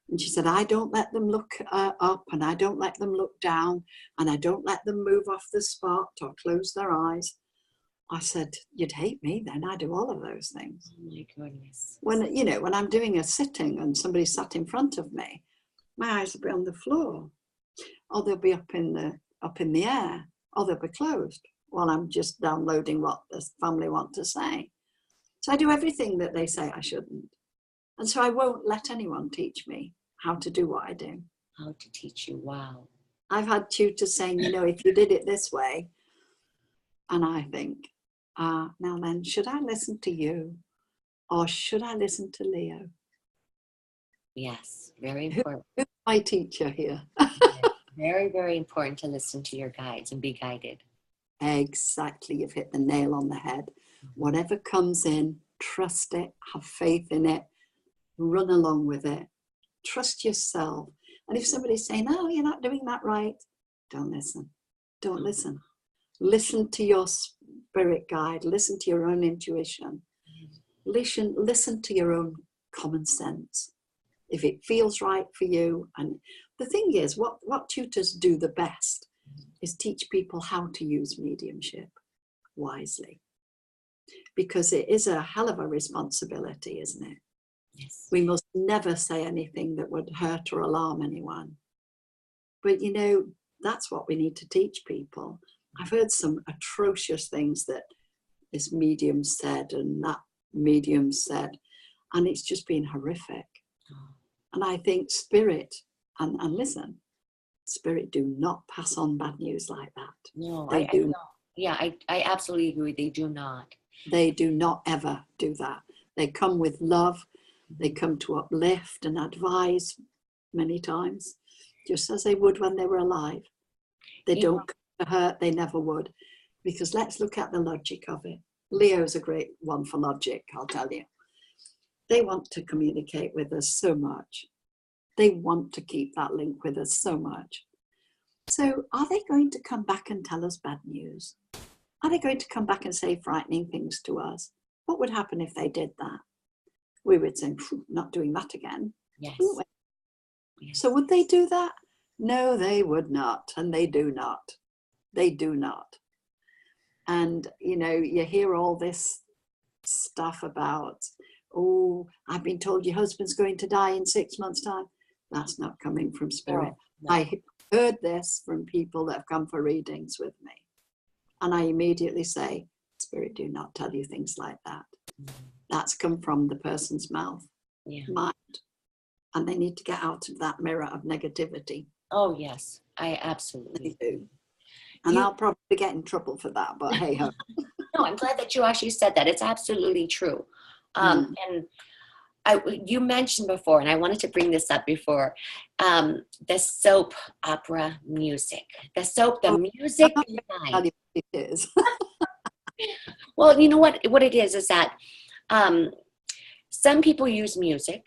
And she said, I don't let them look up, and I don't let them look down, and I don't let them move off the spot or close their eyes. I said, you'd hate me then. I do all of those things. Oh my goodness. When I'm doing a sitting and somebody sat in front of me, my eyes will be on the floor, or they'll be up in the air, or they'll be closed while I'm just downloading what the family want to say. So I do everything that they say I shouldn't. And so I won't let anyone teach me how to do what I do. How to teach you, wow. I've had tutors saying, you know, if you did it this way, and I think, now then, should I listen to you or should I listen to Leo? Yes, very important. Who's my teacher here? Very, very important to listen to your guides and be guided. Exactly, you've hit the nail on the head. Whatever comes in, trust it, have faith in it, run along with it, trust yourself. And if somebody's saying, oh, you're not doing that right, don't listen. Don't listen. Listen to your spirit guide, listen to your own intuition, listen to your own common sense. If it feels right for you. And the thing is, what tutors do the best is teach people how to use mediumship wisely. Because it is a hell of a responsibility, isn't it? Yes. We must never say anything that would hurt or alarm anyone. But, you know, that's what we need to teach people. I've heard some atrocious things that this medium said and that medium said, and it's just been horrific. And I think spirit, and listen, spirit do not pass on bad news like that. No, They do. Yeah, I absolutely agree. They do not. They do not ever do that. They come with love. They come to uplift and advise many times, just as they would when they were alive. They don't come to hurt. They never would. Because let's look at the logic of it. Leo's a great one for logic, I'll tell you. They want to communicate with us so much. They want to keep that link with us so much. So are they going to come back and tell us bad news? Are they going to come back and say frightening things to us? What would happen if they did that? We would say, not doing that again. Yes. Yes. So would they do that? No, they would not. And they do not. They do not. And, you know, you hear all this stuff about, oh, I've been told your husband's going to die in 6 months' time. That's not coming from spirit. No. I heard this from people that have come for readings with me. And I immediately say, spirit do not tell you things like that. That's come from the person's mouth, mind. And they need to get out of that mirror of negativity. Oh, yes, I absolutely do. And I'll probably get in trouble for that, but hey ho. No, I'm glad that you actually said that. It's absolutely true. And you mentioned before, and I wanted to bring this up before, the soap opera music. The music behind. It is. Well, you know what it is that some people use music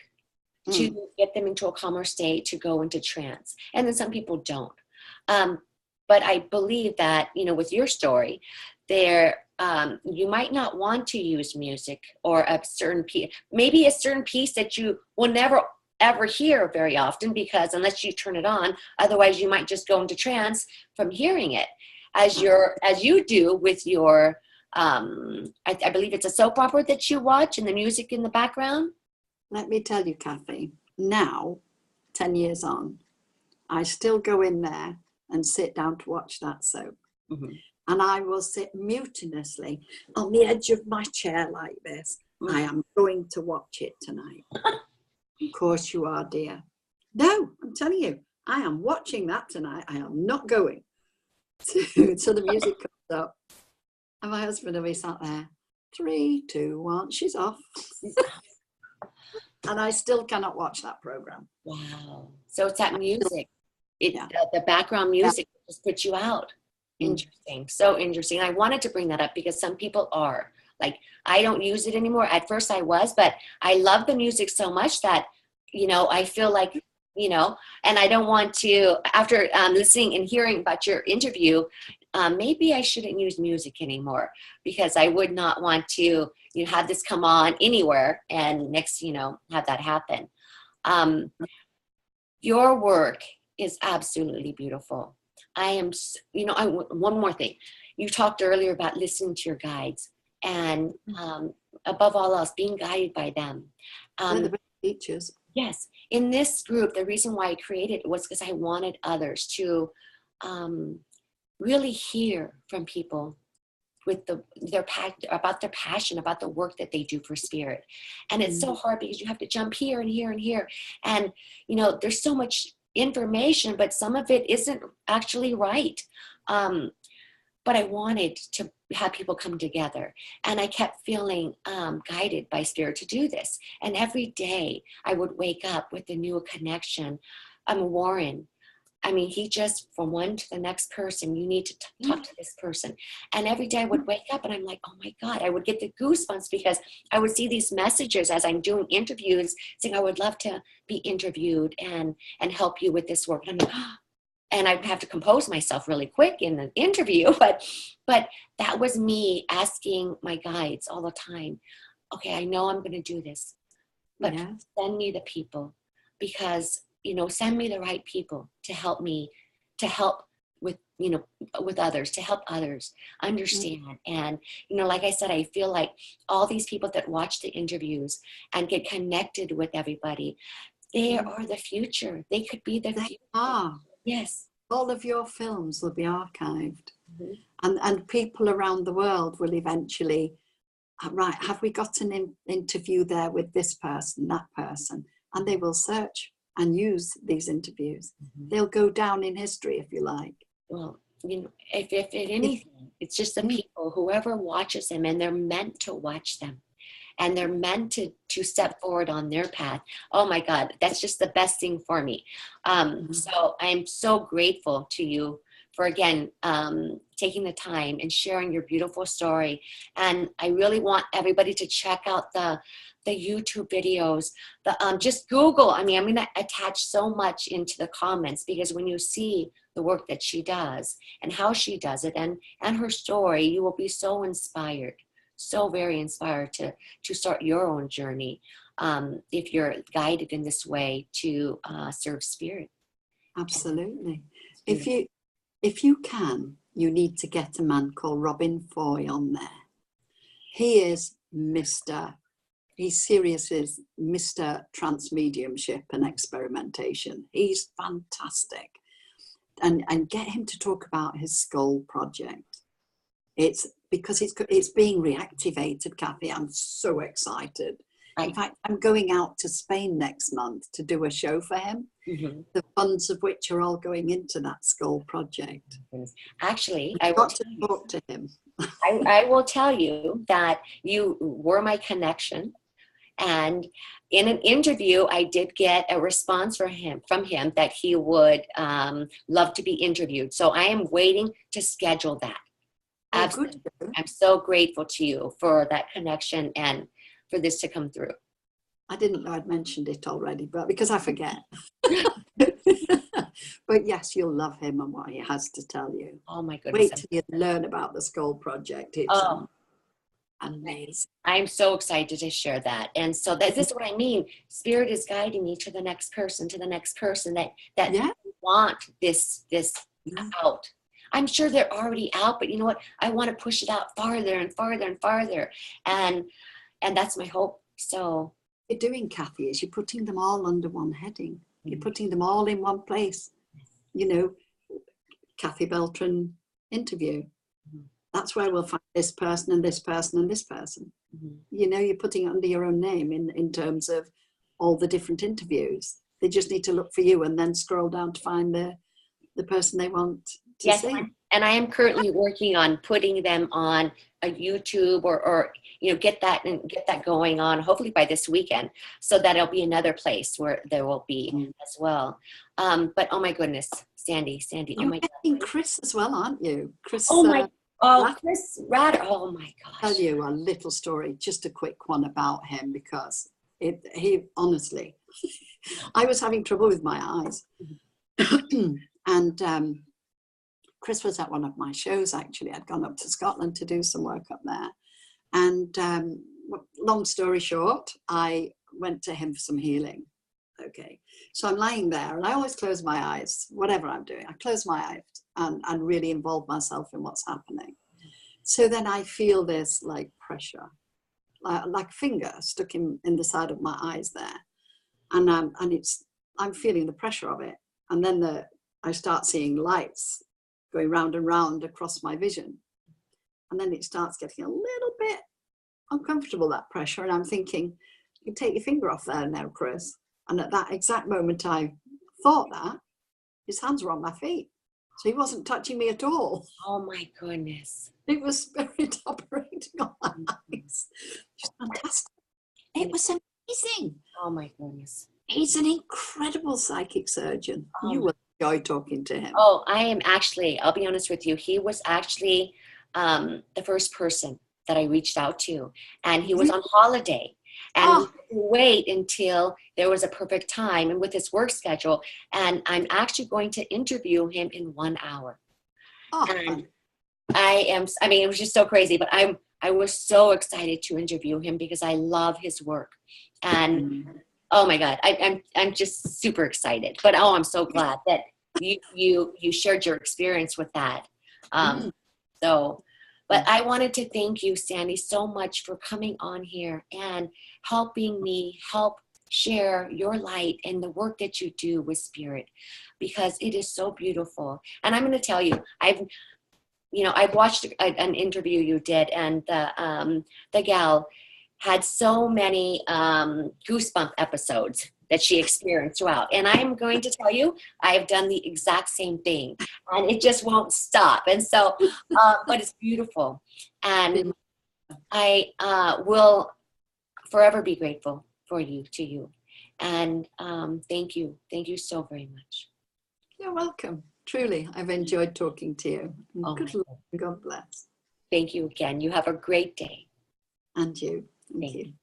to get them into a calmer state, to go into trance, and then some people don't. But I believe that, you know, with your story, you might not want to use music or a certain piece, maybe a certain piece that you will never ever hear very often, because unless you turn it on, otherwise you might just go into trance from hearing it, as you do with your, I believe it's a soap opera that you watch and the music in the background. Let me tell you, Kathy, now, 10 years on, I still go in there and sit down to watch that soap. Mm-hmm. And I will sit mutinously on the edge of my chair like this. Mm-hmm. I am going to watch it tonight. Of course you are, dear. No, I'm telling you, I am watching that tonight. I am not going. So the music comes up. And my husband and we sat there. 3, 2, 1, she's off. And I still cannot watch that program. Wow. So it's that music. The background music just puts you out. Interesting. So interesting. I wanted to bring that up because some people are like, I don't use it anymore. At first I was, but I love the music so much that, you know, I feel like, you know, and I don't want to, after listening and hearing about your interview, maybe I shouldn't use music anymore, because I would not want to, you know, have this come on anywhere and next, you know, have that happen. Your work is absolutely beautiful. I am, you know, one more thing. You talked earlier about listening to your guides and above all else, being guided by them. They're the best teachers. Yes. In this group, the reason why I created it was because I wanted others to really hear from people with their passion about the work that they do for spirit. And it's so hard because you have to jump here and here and here. And, you know, there's so much information, but some of it isn't actually right. But I wanted to have people come together, and I kept feeling guided by spirit to do this. And every day I would wake up with a new connection. Warren, I mean, he just, from one to the next person, you need to talk to this person. And every day I would wake up and I'm like, oh my God, I would get the goosebumps because I would see these messages as I'm doing interviews saying, I would love to be interviewed and help you with this work. And I'm like, oh. And I'd have to compose myself really quick in the interview. But that was me asking my guides all the time, okay, I know I'm going to do this, but send me the people, because, you know, send me the right people to help me, to help with you know, with others, to help others understand. And, you know, like I said, I feel like all these people that watch the interviews and get connected with everybody, they are the future. They could be the future. Ah, yes. all of your films will be archived, Mm-hmm. and people around the world will eventually, right, have we got an interview there with this person, that person? And they will search and use these interviews. Mm-hmm. They'll go down in history, if you like. Well, you know, if anything, it's just the people, whoever watches them, and they're meant to watch them, and they're meant to step forward on their path. Oh my God, that's just the best thing for me. So I'm so grateful to you for, again, taking the time and sharing your beautiful story. And I really want everybody to check out the YouTube videos, just Google. I mean, I'm going to attach so much into the comments, because when you see the work that she does and how she does it, and her story, you will be so inspired, so very inspired to start your own journey, if you're guided in this way to serve spirit. Absolutely. If you can, you need to get a man called Robin Foy on there. He is he seriously is Mr. Trance mediumship and experimentation. He's fantastic. And get him to talk about his skull project. It's because it's being reactivated, Kathy. I'm so excited. In fact, I'm going out to Spain next month to do a show for him. Mm-hmm. The funds of which are all going into that skull project. Actually, I've got to talk to him. I will tell you that you were my connection. And in an interview, I did get a response from him that he would love to be interviewed. So I am waiting to schedule that. Oh, absolutely. Good. I'm so grateful to you for that connection and for this to come through. I didn't know I'd mentioned it already, but because I forget. But yes, you'll love him and what he has to tell you. Oh my goodness. Wait till you learn about the skull project. It's amazing. I'm so excited to share that. And so this is what I mean. Spirit is guiding me to the next person, that want this out. I'm sure they're already out, but you know what? I want to push it out farther and farther and farther. And that's my hope. So what you're doing, Kathy, is you're putting them all under one heading. You're putting them all in one place. You know, Kathy Beltran interview. That's where we'll find this person and this person and this person. You know, you're putting it under your own name in terms of all the different interviews. They just need to look for you and then scroll down to find the person they want to see. And I am currently working on putting them on a YouTube or you know, get that going on, hopefully by this weekend, so that it'll be another place where there will be as well. But oh my goodness, Sandy, You're oh my God. Chris as well, aren't you? Chris. Chris Ratter. Oh my gosh. I'll tell you a little story, just a quick one about him, because he honestly, I was having trouble with my eyes. And Chris was at one of my shows, actually. I'd gone up to Scotland to do some work up there. And long story short, I went to him for some healing. Okay. So I'm lying there, and I always close my eyes, whatever I'm doing. I close my eyes and really involve myself in what's happening. So then I feel this like pressure, like a finger stuck in the side of my eyes there. And I'm feeling the pressure of it. And then I start seeing lights going round and round across my vision. And then it starts getting a little bit uncomfortable, that pressure. And I'm thinking, you take your finger off there now, Chris. And at that exact moment I thought that, his hands were on my feet. So he wasn't touching me at all. Oh my goodness. It was spirit operating on my eyes. It's fantastic. It was amazing. Oh my goodness. He's an incredible psychic surgeon. You will enjoy talking to him. Oh, I am actually, I'll be honest with you, he was actually the first person that I reached out to. And he was on holiday. And wait until there was a perfect time and with his work schedule. And I'm actually going to interview him in 1 hour. And it was just so crazy, but I was so excited to interview him because I love his work. And oh my God, I'm just super excited. But I'm so glad that you shared your experience with that. So, but I wanted to thank you, Sandy, so much for coming on here and helping me help share your light and the work that you do with spirit, because it is so beautiful. And I'm going to tell you, I've watched an interview you did, and the gal had so many goosebump episodes that she experienced throughout. And I'm going to tell you, I've done the exact same thing, and it just won't stop. And so, but it's beautiful. And I will forever be grateful to you. And thank you. Thank you so very much. You're welcome. Truly, I've enjoyed talking to you. Good luck. God bless. Thank you again. You have a great day. And you. Thank you.